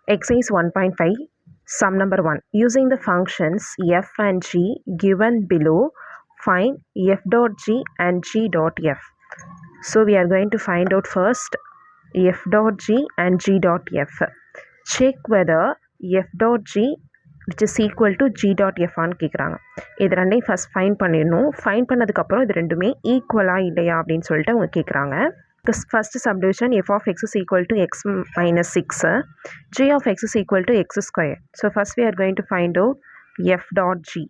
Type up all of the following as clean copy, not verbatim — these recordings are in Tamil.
Exercise 1.5, sum number 1. Using the functions f and g given below, find f dot g and g dot f. So we are going to find out first f dot g and g dot f. Check whether f dot g which is equal to g dot f ஆன்னு கேட்குறாங்க. இது ரெண்டையும் ஃபஸ்ட் ஃபைண்ட் பண்ணிடணும். ஃபைண்ட் பண்ணதுக்கப்புறம் இது ரெண்டுமே ஈக்குவலாக இல்லையா அப்படின்னு சொல்லிட்டு அவங்க கேட்குறாங்க. First subdivision f of x is equal to x minus 6, g of x is equal to x square. So first we are going to find out f dot g.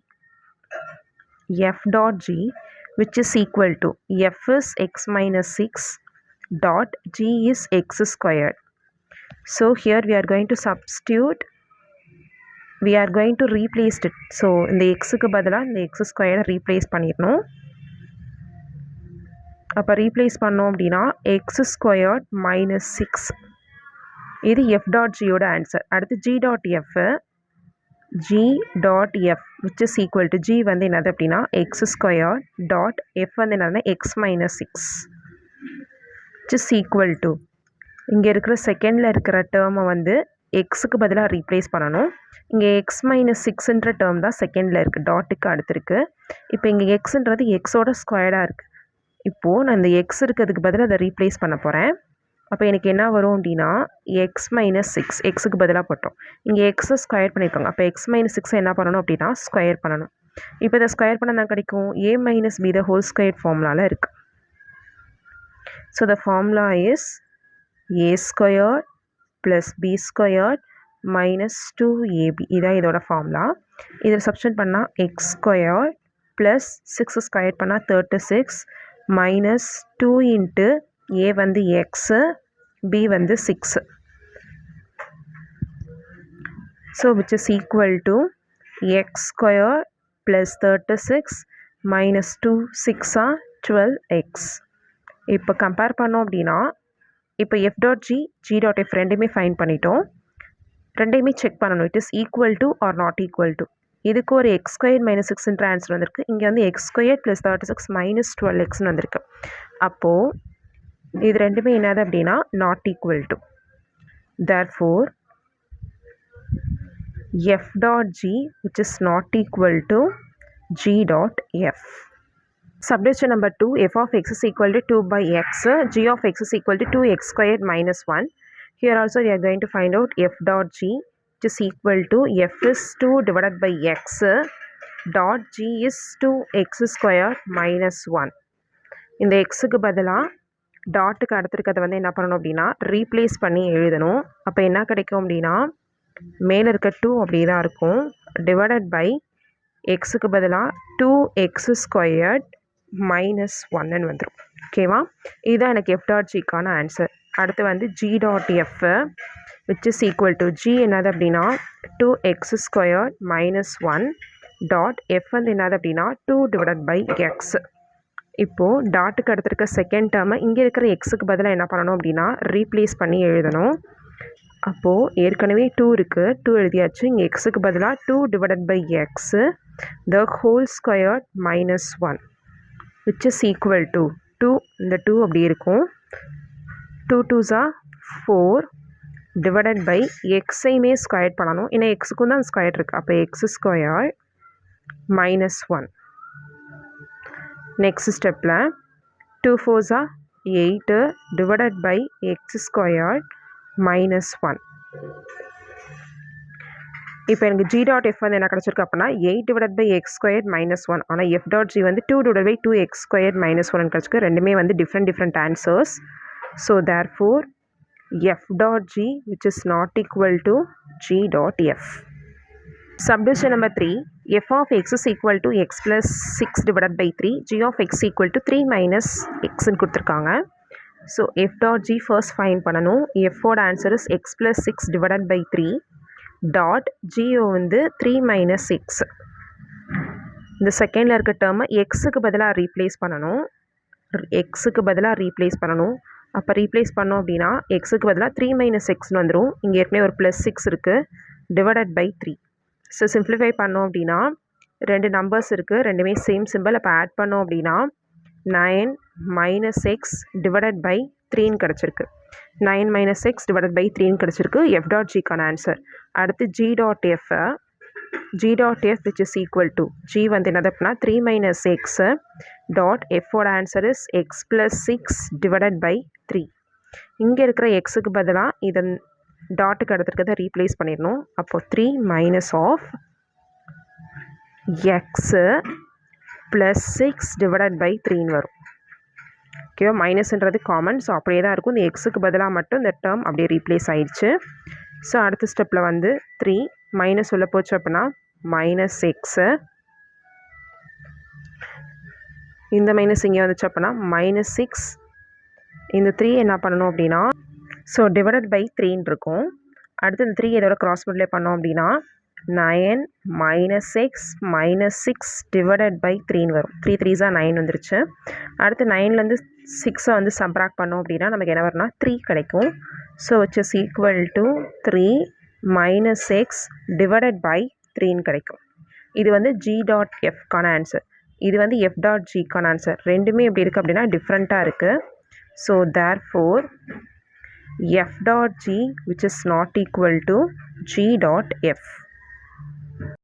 F dot g which is equal to f is x minus 6 dot g is x squared. So here we are going to substitute, we are going to replace it. So in the x க்கு பதிலா இந்த x squared replace பண்ணிடணும். அப்போ ரீப்ளேஸ் பண்ணோம் அப்படின்னா எக்ஸ் ஸ்கொயர்ட் மைனஸ் 6, இது எஃப் டாட் ஜியோட ஆன்சர். அடுத்து G dot F, G dot F which is equal to G வந்து என்னது அப்படின்னா எக்ஸ் ஸ்கொயர்ட் டாட் எஃப் வந்து என்னதுன்னா X minus 6 which is equal to, இங்கே இருக்கிற செகண்டில் இருக்கிற டேர்மை வந்து எக்ஸுக்கு பதிலாக ரீப்ளேஸ் பண்ணணும். இங்கே எக்ஸ் மைனஸ் 6ன்ற டேர்ம் தான் செகண்டில் இருக்குது, டாட்டுக்கு அடுத்திருக்கு. இப்போ இங்கே எக்ஸுன்றது எக்ஸோட ஸ்கொயர்டாக இருக்குது. இப்போது நான் இந்த எக்ஸ் இருக்கிறதுக்கு பதிலாக அதை ரீப்ளேஸ் பண்ண போகிறேன். அப்போ எனக்கு என்ன வரும் அப்படின்னா எக்ஸ் மைனஸ் 6, எக்ஸுக்கு பதிலாக போட்டோம். இங்கே எக்ஸை ஸ்கொயர் பண்ணியிருக்காங்க. அப்போ எக்ஸ் மைனஸ் 6 என்ன பண்ணணும் அப்படின்னா ஸ்கொயர் பண்ணணும். இப்போ இதை ஸ்கொயர் பண்ண தான் கிடைக்கும் A minus B the whole square ஃபார்முலாவில் இருக்குது. So the formula is A square plus B square minus 2ab. இதான் இதோட ஃபார்முலா. இதில் சப்ஸ்டிட்யூட் பண்ணால் எக்ஸ் ஸ்கொயர் ப்ளஸ் 6 ஸ்கொயர் பண்ணால் 36 minus 2 into a வந்து x, b வந்து 6. So which is equal to x square plus 36 minus 2, 6 are 12x. இப்போ கம்பேர் பண்ணோம் அப்படின்னா இப்போ f dot g, g dot f ரெண்டுமே ஃபைண்ட் பண்ணிட்டோம். ரெண்டையுமே செக் பண்ணணும், it is equal to or not equal to. இதுக்கு ஒரு எக்ஸ் ஸ்கொயர் மைனஸ் 6ன்ற ஆன்சர் வந்திருக்கு. இங்கே வந்து எக்ஸ் ஸ்கொயர் ப்ளஸ் 36 மைனஸ் 12xன்னு வந்திருக்கு. அப்போது இது ரெண்டுமே என்னது அப்படின்னா not equal to. Therefore f dot g which is not equal to g dot f. Subdivision number 2, f of x is equal to 2 by x, g of x is equal to 2x squared minus 1. Here also we are going to find out f dot g which is equal to f is 2 divided by x dot g is 2x squared minus 1. இந்த xக்கு பதிலாக டாட்டுக்கு அடுத்திருக்கிறத வந்து என்ன பண்ணணும் அப்படின்னா ரீப்ளேஸ் பண்ணி எழுதணும். அப்போ என்ன கிடைக்கும் அப்படின்னா மேலே இருக்க 2 அப்படி தான் இருக்கும், டிவைடட் பை எக்ஸுக்கு பதிலாக 2x ஸ்கொயர்ட் மைனஸ் 1ன்னு வந்துடும். ஓகேவா, இதுதான் எனக்கு எஃப் டாட் ஜிக்கான ஆன்சர். அடுத்து வந்து G dot F which is equal to G என்னது அப்படின்னா 2x squared minus 1 dot F வந்து என்னது அப்படின்னா 2 டிவைடட் பை எக்ஸ். இப்போது டாட்டுக்கு அடுத்திருக்க செகண்ட் டேர்மை இங்கே இருக்கிற எக்ஸுக்கு பதிலாக என்ன பண்ணணும் அப்படின்னா ரீப்ளேஸ் பண்ணி எழுதணும். அப்போது ஏற்கனவே 2 இருக்குது, 2 எழுதியாச்சு. இங்கே எக்ஸுக்கு பதிலாக 2 divided by x the whole squared minus 1 which is equal to 2, இந்த 2 அப்படி இருக்கும், 2 2s are 4 டிவைடட் பை எக்ஸையுமே ஸ்கொயர் பண்ணணும், ஏன்னா எக்ஸுக்கும் தான் ஸ்கொயர் இருக்குது. அப்போ எக்ஸ் ஸ்கொயர் மைனஸ் 1. நெக்ஸ்ட் ஸ்டெப்பில் 2 4s are 8 divided by x square minus 1. இப்போ எனக்கு ஜி டாட் எஃப் வந்து என்ன கிடச்சிருக்கு அப்படின்னா 8 divided by x square minus 1. ஆனால் எஃப் டாட் ஜி வந்து 2 divide by 2x square minus 1 கிடச்சிருக்கு. ரெண்டுமே வந்து different answers. So therefore f dot g which is not equal to g dot f. Subdivision number 3, f of x is equal to x plus 6 divided by 3, g of x equal to 3 minus x ன்னு கொடுத்துருக்காங்க. So f dot g first find பண்ணணும். f ஓட answer is x plus 6 divided by 3 dot g வந்து 3 minus x. இந்த செகண்டில் இருக்க டேர்மை எக்ஸுக்கு பதிலாக ரீப்ளேஸ் பண்ணணும், அப்போ ரீப்ளேஸ் பண்ணோம் அப்படின்னா எக்ஸுக்கு பதிலாக 3 மைனஸ் எக்ஸ்னு வந்துடும். இங்கே ஏற்கனவே ஒரு ப்ளஸ் 6 இருக்குது, டிவைடட் பை 3. ஸோ சிம்ப்ளிஃபை பண்ணோம் அப்படின்னா ரெண்டு நம்பர்ஸ் இருக்குது, ரெண்டுமே சேம் சிம்பிள். அப்போ ஆட் பண்ணோம் அப்படின்னா 9 minus x divided by 3ன்னு கிடச்சிருக்கு. 9 minus x divided by 3 கிடச்சிருக்கு f dot g கான ஆன்சர். அடுத்து g dot f which is equal to g வந்து என்னது அப்படின்னா 3 minus x dot f ஓட answer is x plus 6 divided by 3. இங்கே இருக்கிற xக்கு பதிலாக இதன் டாட்டுக்கு அடுத்திருக்கிறத ரீப்ளேஸ் பண்ணிடணும். அப்போ 3 minus of x plus 6 divided by 3 வரும். ஓகேவா, மைனஸ்ன்றது காமன், ஸோ அப்படியே தான் இருக்கும். இந்த எக்ஸுக்கு பதிலாக மட்டும் இந்த டேர்ம் அப்படியே ரீப்ளேஸ் ஆயிடுச்சு. ஸோ அடுத்த ஸ்டெப்பில் வந்து 3 மைனஸ் உள்ள போச்சு அப்படின்னா மைனஸ் எக்ஸு, இந்த மைனஸ் இங்கே வந்துச்சு அப்படின்னா மைனஸ் 6. இந்த 3 என்ன பண்ணணும் அப்படின்னா ஸோ டிவைடட் பை 3 இருக்கும். அடுத்து இந்த 3 இதோட கிராஸ் மல்டிப்ளை பண்ணோம் அப்படின்னா 9 minus x minus 6 divided by 3 வரும். 3 3s 9 வந்துருச்சு. அடுத்து 9லேருந்து 6 வந்து சப்ராக்ட் பண்ணோம் அப்படின்னா நமக்கு என்ன வரும்னா 3 கிடைக்கும். So which is equal to 3 minus x divided by 3 கிடைக்கும். இது வந்து g dot f கான ஆன்சர். இது வந்து f dot g கான ஆன்சர். ரெண்டுமே எப்படி இருக்குது அப்படின்னா டிஃப்ரெண்ட்டாக இருக்குது. So therefore f dot g which is not equal to g dot f.